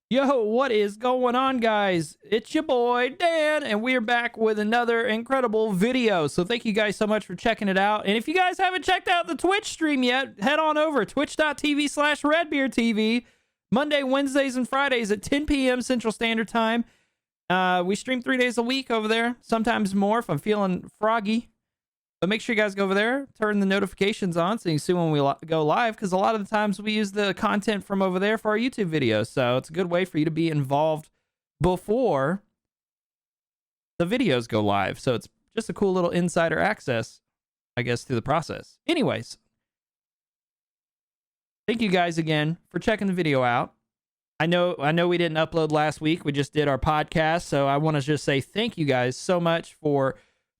Yo, what is going on, guys? It's your boy Dan, and we're back with another incredible video. So thank you guys so much for checking it out. And if you guys haven't checked out the Twitch stream yet, head on over twitch.tv/redbeardtv. Monday, Wednesdays, and Fridays at 10 p.m. Central Standard Time. We stream 3 days a week over there, sometimes more if I'm feeling froggy. But make sure you guys go over there, turn the notifications on so you can see when we go live, because a lot of the times we use the content from over there for our YouTube videos. So it's a good way for you to be involved before the videos go live. So it's just a cool little insider access, I guess, through the process. Anyways, thank you guys again for checking the video out. I know we didn't upload last week. We just did our podcast. So I want to just say thank you guys so much for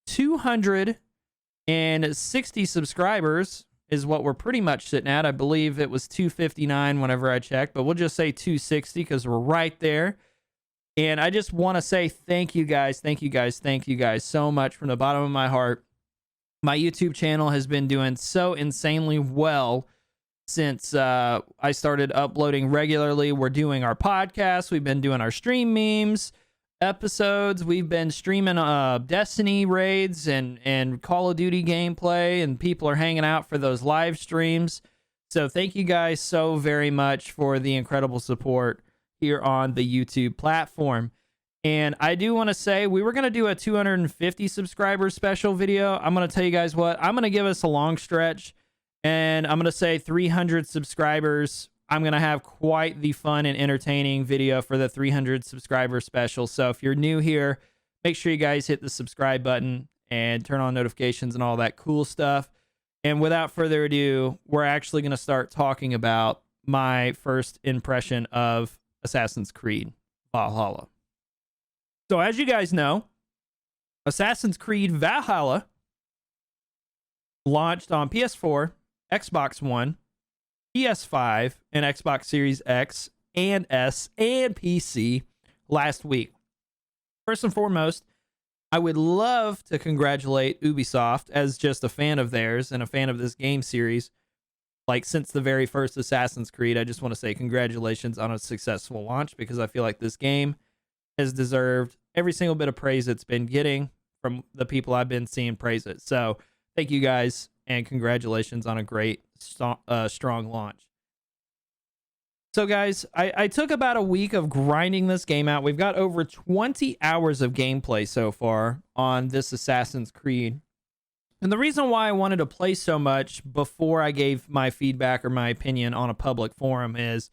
260 subscribers is what we're pretty much sitting at. I believe it was 259 whenever I checked, but we'll just say 260 because we're right there. And I just want to say thank you guys so much from the bottom of my heart. My YouTube channel has been doing so insanely well since I started uploading regularly. We're doing our podcast. We've been doing our stream memes episodes. We've been streaming Destiny raids and Call of Duty gameplay, and people are hanging out for those live streams. So thank you guys so very much for the incredible support here on the YouTube platform. And I do want to say we were going to do a 250 subscriber special video. I'm going to tell you guys what, I'm going to give us a long stretch, and I'm going to say 300 subscribers. I'm going to have quite the fun and entertaining video for the 300 subscriber special. So if you're new here, make sure you guys hit the subscribe button and turn on notifications and all that cool stuff. And without further ado, we're actually going to start talking about my first impression of Assassin's Creed Valhalla. So as you guys know, Assassin's Creed Valhalla launched on PS4, Xbox One, PS5, and Xbox Series X and S and PC last week. First and foremost, I would love to congratulate Ubisoft as just a fan of theirs and a fan of this game series. Like, since the very first Assassin's Creed, I just want to say congratulations on a successful launch, because I feel like this game has deserved every single bit of praise it's been getting from the people I've been seeing praise it. So thank you guys, and congratulations on a great, strong launch. So guys, I took about a week of grinding this game out. We've got over 20 hours of gameplay so far on this Assassin's Creed. And the reason why I wanted to play so much before I gave my feedback or my opinion on a public forum is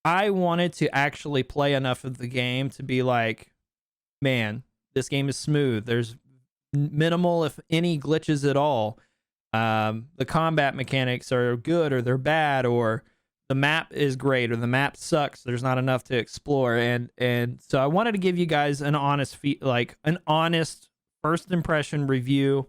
I wanted to actually play enough of the game to be like, man, this game is smooth. There's minimal, if any, glitches at all. The combat mechanics are good, or they're bad, or the map is great, or the map sucks. There's not enough to explore. And so I wanted to give you guys an honest first impression review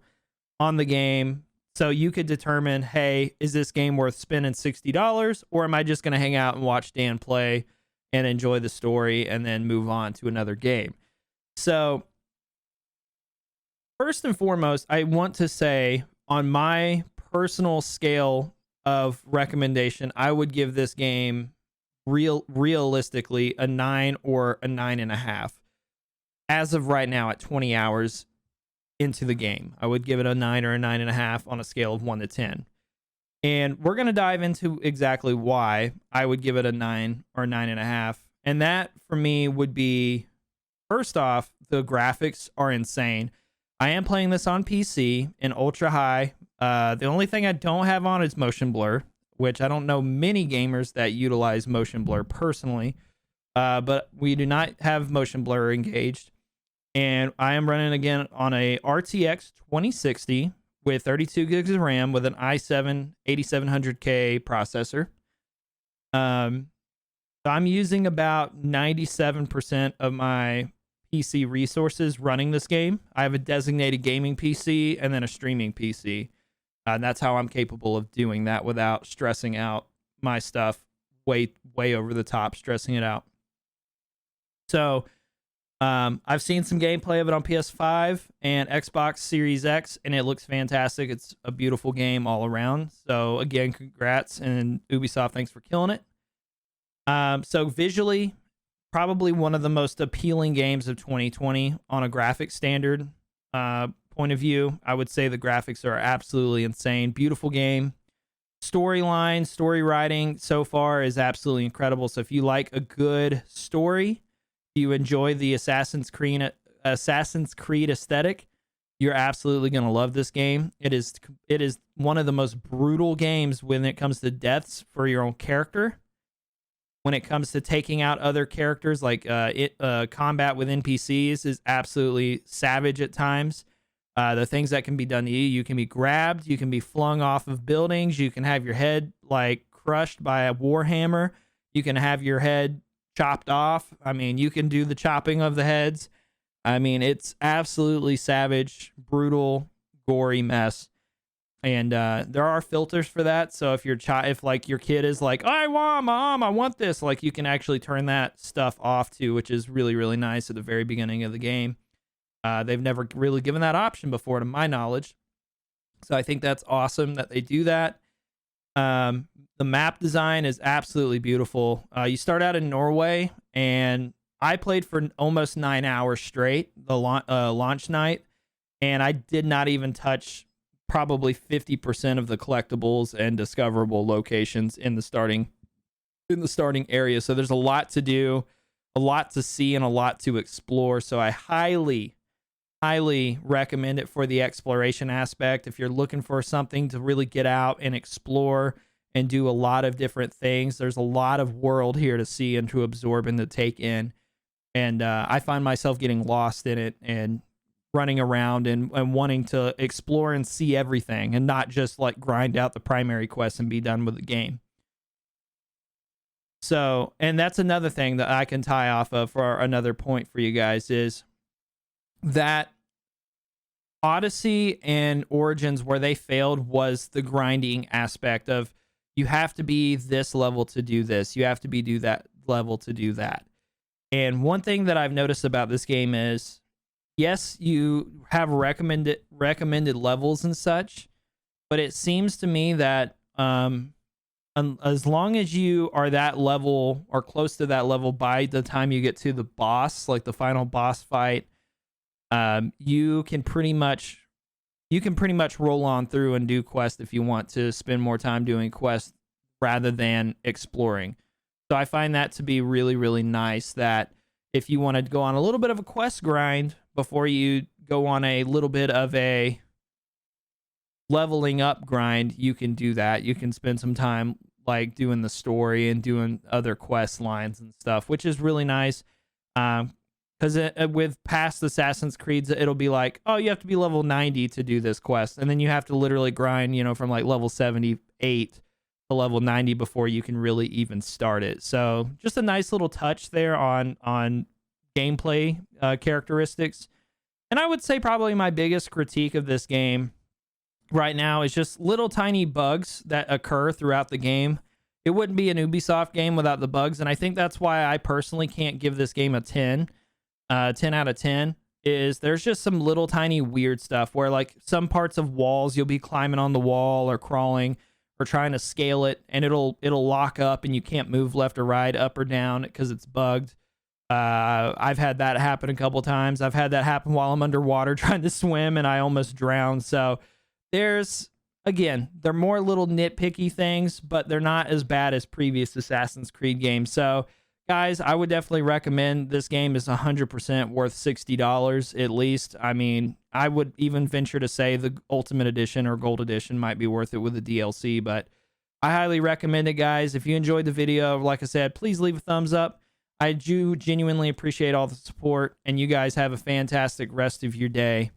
on the game, so you could determine, hey, is this game worth spending $60, or am I just going to hang out and watch Dan play and enjoy the story and then move on to another game? So first and foremost, I want to say, on my personal scale of recommendation, I would give this game realistically a 9 or a 9.5. As of right now, at 20 hours into the game, I would give it a 9 or a 9.5 on a scale of 1 to 10. And we're going to dive into exactly why I would give it a 9 or 9.5. And that, for me, would be, first off, the graphics are insane. I am playing this on PC in ultra high. The only thing I don't have on is motion blur, which I don't know many gamers that utilize motion blur personally, but we do not have motion blur engaged. And I am running again on a RTX 2060 with 32 gigs of RAM with an i7 8700K processor. So I'm using about 97% of my PC resources running this game. I have a designated gaming PC and then a streaming PC. And that's how I'm capable of doing that without stressing out my stuff way over the top, stressing it out. So I've seen some gameplay of it on PS5 and Xbox Series X, and it looks fantastic. It's a beautiful game all around. So again, congrats, and Ubisoft, thanks for killing it. So visually, probably one of the most appealing games of 2020 on a graphic standard point of view. I would say the graphics are absolutely insane. Beautiful game. Storyline, story writing so far is absolutely incredible. So if you like a good story, you enjoy the Assassin's Creed aesthetic, you're absolutely going to love this game. It is one of the most brutal games when it comes to deaths for your own character. When it comes to taking out other characters, like combat with NPCs is absolutely savage at times. The things that can be done to you: you can be grabbed, you can be flung off of buildings, you can have your head like crushed by a warhammer, you can have your head chopped off. I mean, you can do the chopping of the heads. I mean, it's absolutely savage, brutal, gory mess. And there are filters for that. So if if like your kid is like, I want this, like you can actually turn that stuff off too, which is really, really nice at the very beginning of the game. They've never really given that option before, to my knowledge. So I think that's awesome that they do that. The map design is absolutely beautiful. You start out in Norway, and I played for almost 9 hours straight, the launch night, and I did not even touch probably 50% of the collectibles and discoverable locations in the starting area. So there's a lot to do, a lot to see, and a lot to explore. So I highly recommend it for the exploration aspect. If you're looking for something to really get out and explore and do a lot of different things, there's a lot of world here to see and to absorb and to take in. And I find myself getting lost in it and running around and wanting to explore and see everything, and not just like grind out the primary quest and be done with the game. So, and that's another thing that I can tie off of for another point for you guys, is that Odyssey and Origins, where they failed, was the grinding aspect of, you have to be this level to do this, you have to be do that level to do that. And one thing that I've noticed about this game is, yes, you have recommended levels and such, but it seems to me that as long as you are that level or close to that level by the time you get to the boss, like the final boss fight, you can pretty much roll on through and do quests if you want to spend more time doing quests rather than exploring. So I find that to be really, really nice, that if you want to go on a little bit of a quest grind before you go on a little bit of a leveling up grind, you can do that. You can spend some time like doing the story and doing other quest lines and stuff, which is really nice. Because with past Assassin's Creeds, it'll be like, oh, you have to be level 90 to do this quest. And then you have to literally grind, from like level 78 to level 90 before you can really even start it. So just a nice little touch there on gameplay characteristics. And I would say probably my biggest critique of this game right now is just little tiny bugs that occur throughout the game. It wouldn't be an Ubisoft game without the bugs, and I think that's why I personally can't give this game a 10 out of 10, is there's just some little tiny weird stuff where, like, some parts of walls, you'll be climbing on the wall or crawling or trying to scale it, and it'll lock up and you can't move left or right, up or down, because it's bugged. I've had that happen a couple times. I've had that happen while I'm underwater trying to swim and I almost drowned. So they're more little nitpicky things, but they're not as bad as previous Assassin's Creed games. So guys, I would definitely recommend this game. Is 100% worth $60 at least. I mean, I would even venture to say the Ultimate Edition or Gold Edition might be worth it with the DLC, but I highly recommend it, guys. If you enjoyed the video, like I said, please leave a thumbs up. I do genuinely appreciate all the support, and you guys have a fantastic rest of your day.